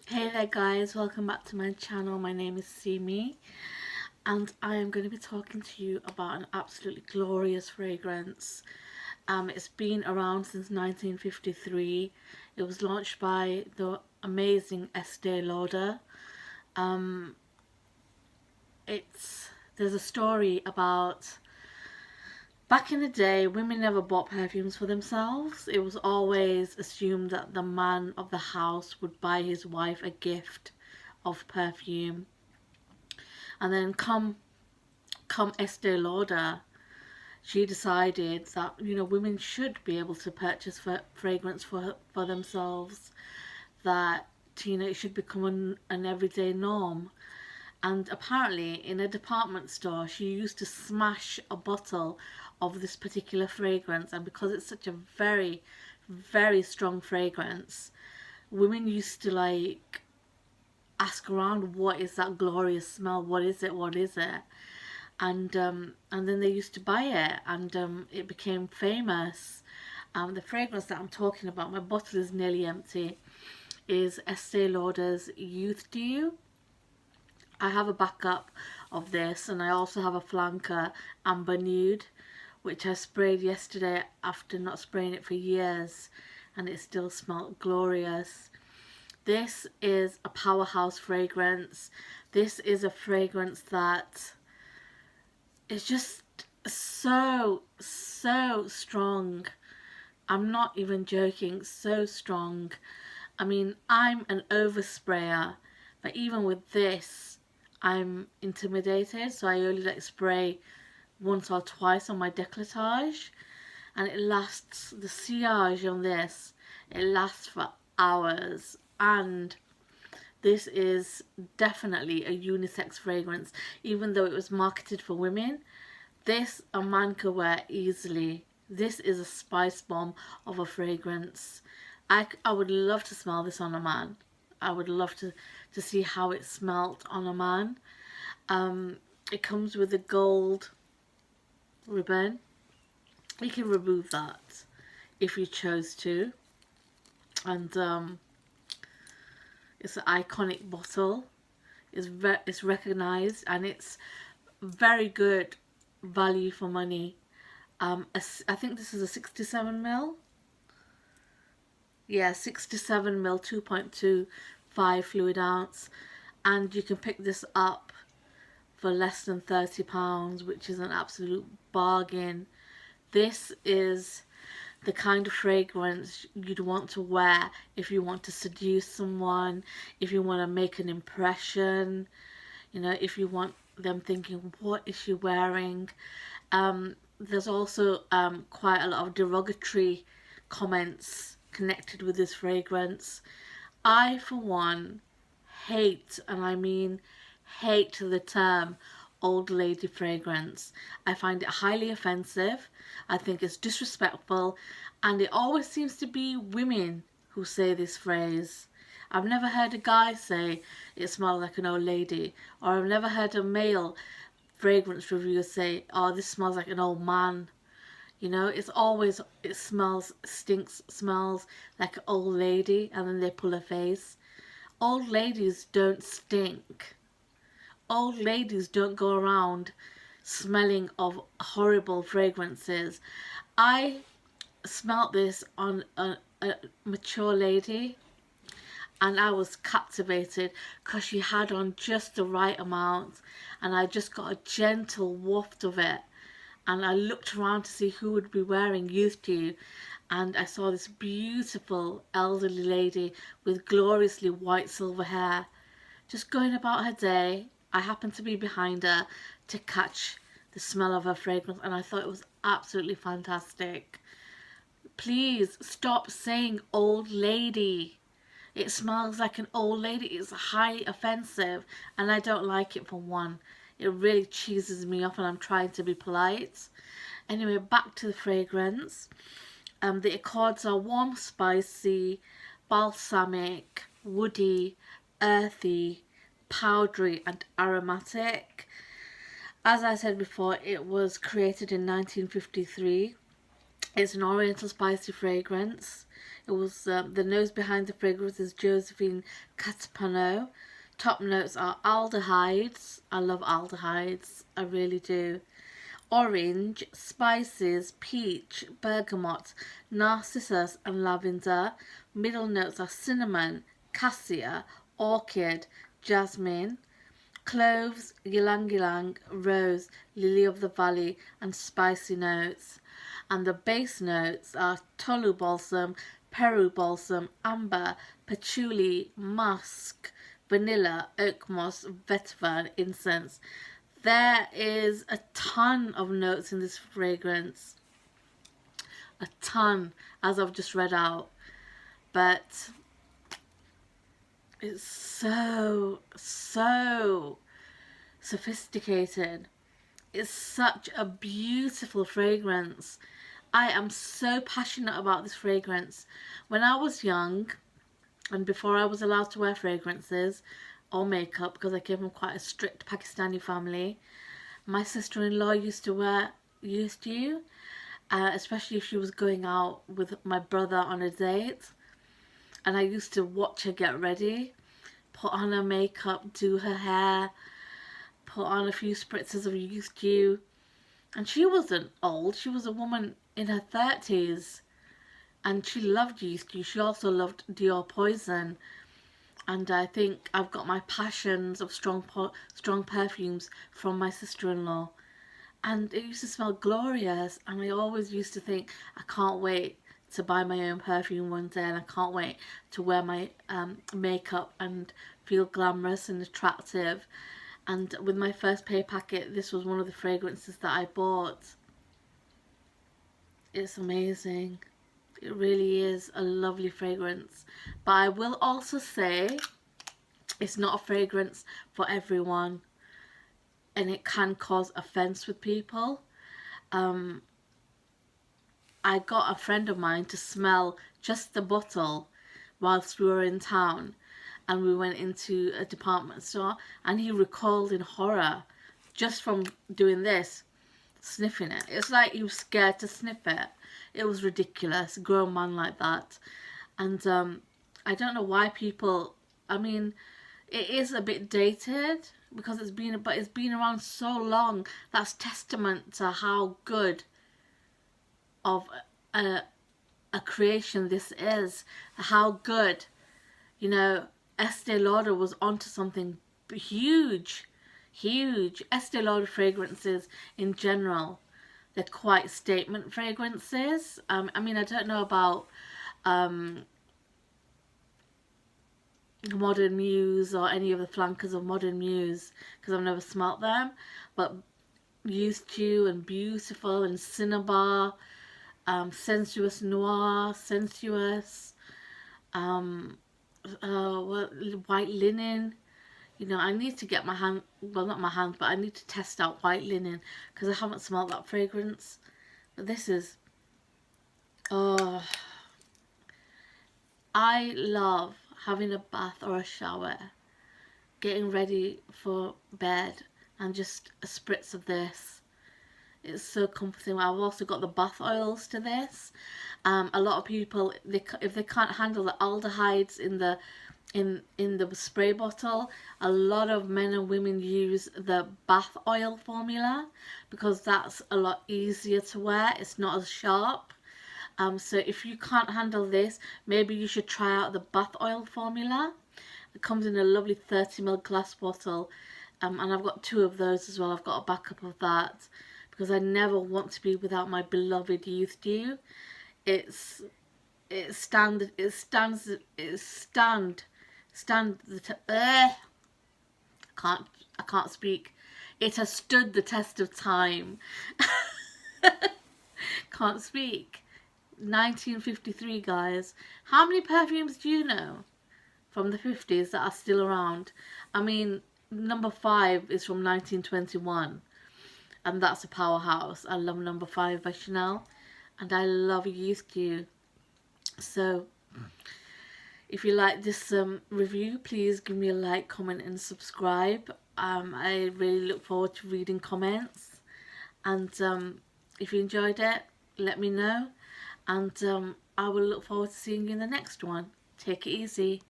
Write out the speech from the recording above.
Hey there guys, welcome back to my channel. My name is Simi and I am going to be talking to you about an absolutely glorious fragrance. It's been around since 1953. It was launched by the amazing Estée Lauder. Um, there's a story about back in the day, women never bought perfumes for themselves. It was always assumed that the man of the house would buy his wife a gift of perfume. And then come Estee Lauder, she decided that women should be able to purchase fragrance for themselves. That it should become an everyday norm. And apparently, in a department store, she used to smash a bottle of this particular fragrance, and because it's such a very, very strong fragrance, women used to like ask around, what is that glorious smell, what is it, what is it? And then they used to buy it, and it became famous. The fragrance that I'm talking about, my bottle is nearly empty, is Estee Lauder's Youth Dew. I have a backup of this, and I also have a flanker, Amber Nude, which I sprayed yesterday after not spraying it for years, and it still smelled glorious. This is a powerhouse fragrance. This is a fragrance that is just so strong. I'm not even joking, so strong. I mean, I'm an oversprayer, but even with this, I'm intimidated, so I only like spray once or twice on my décolletage, and it lasts, the sillage on this, it lasts for hours. And this is definitely a unisex fragrance, even though it was marketed for women. This a man could wear easily. This is a spice bomb of a fragrance. I would love to smell this on a man. I would love to see how it smelt on a man. It comes with a gold ribbon. You can remove that if you chose to. And it's an iconic bottle. It's recognised, and it's very good value for money. I think this is a 67 ml. Yeah, 67 ml, 2.25 fluid ounce, and you can pick this up for less than £30, which is an absolute bargain. This is the kind of fragrance you'd want to wear if you want to seduce someone, if you want to make an impression, if you want them thinking, what is she wearing? There's also quite a lot of derogatory comments connected with this fragrance. I, for one, hate, and I mean hate, the term old lady fragrance. I find it highly offensive. I think it's disrespectful, and it always seems to be women who say this phrase. I've never heard a guy say it smells like an old lady, or I've never heard a male fragrance reviewer say, oh, this smells like an old man. It's always, it smells like an old lady, and then they pull a face. Old ladies don't stink. Old ladies don't go around smelling of horrible fragrances. I smelt this on a mature lady, and I was captivated because she had on just the right amount, and I just got a gentle waft of it. And I looked around to see who would be wearing Youth Dew, and I saw this beautiful elderly lady with gloriously white silver hair just going about her day. I happened to be behind her to catch the smell of her fragrance, and I thought it was absolutely fantastic. Please stop saying old lady. It smells like an old lady. It's highly offensive, and I don't like it, for one. It really cheeses me off, and I'm trying to be polite. Anyway, back to the fragrance. The accords are warm, spicy, balsamic, woody, earthy, powdery, and aromatic. As I said before, it was created in 1953. It's an oriental spicy fragrance. It was the nose behind the fragrance is Josephine Catapano. Top notes are aldehydes. I love aldehydes, I really do. Orange, spices, peach, bergamot, narcissus and lavender. Middle notes are cinnamon, cassia, orchid, jasmine. Cloves, ylang ylang, rose, lily of the valley and spicy notes. And the base notes are tolu balsam, Peru balsam, amber, patchouli, musk, vanilla, oak moss, vetiver and incense. There is a ton of notes in this fragrance. A ton, as I've just read out. But it's so sophisticated. It's such a beautiful fragrance. I am so passionate about this fragrance. When I was young, and before I was allowed to wear fragrances or makeup, because I came from quite a strict Pakistani family, my sister-in-law used to especially if she was going out with my brother on a date. And I used to watch her get ready, put on her makeup, do her hair, put on a few spritzes of youth dew. And she wasn't old, she was a woman in her 30s. And she loved youth dew. She also loved Dior Poison. And I think I've got my passions of strong perfumes from my sister-in-law. And it used to smell glorious. And I always used to think, I can't wait to buy my own perfume one day, and I can't wait to wear my makeup and feel glamorous and attractive. And with my first pay packet, this was one of the fragrances that I bought. It's amazing. It really is a lovely fragrance. But I will also say it's not a fragrance for everyone, and it can cause offense with people. I got a friend of mine to smell just the bottle whilst we were in town, and we went into a department store, and he recoiled in horror just from doing this, sniffing it. It's like he was scared to sniff it. It was ridiculous, a grown man like that. And I don't know why people, I mean, it is a bit dated because it's been around so long. That's testament to how good of a creation this is, how good, you know. Estee Lauder was onto something huge. Estee Lauder fragrances in general, they're quite statement fragrances. I mean, I don't know about Modern Muse or any of the flankers of Modern Muse because I've never smelt them, but Youth Dew and Beautiful and Cinnabar, Sensuous Noir, Sensuous, White Linen. You know, I need to get my hand, well, not my hand, but I need to test out White Linen because I haven't smelled that fragrance. But this is, oh, I love having a bath or a shower, getting ready for bed, and just a spritz of this. It's so comforting. I've also got the bath oils to this. A lot of people, if they can't handle the aldehydes in the spray bottle, a lot of men and women use the bath oil formula because that's a lot easier to wear. It's not as sharp. So if you can't handle this, maybe you should try out the bath oil formula. It comes in a lovely 30ml glass bottle, and I've got 2 of those as well. I've got a backup of that because I never want to be without my beloved Youth Dew. I can't speak. It has stood the test of time. Can't speak. 1953, guys. How many perfumes do you know from the 50s that are still around? I mean, number 5 is from 1921, and that's a powerhouse. I love number 5 by Chanel, and I love Youth Dew. So if you like this review, please give me a like, comment and subscribe. I really look forward to reading comments, and if you enjoyed it, let me know. And I will look forward to seeing you in the next one. Take it easy.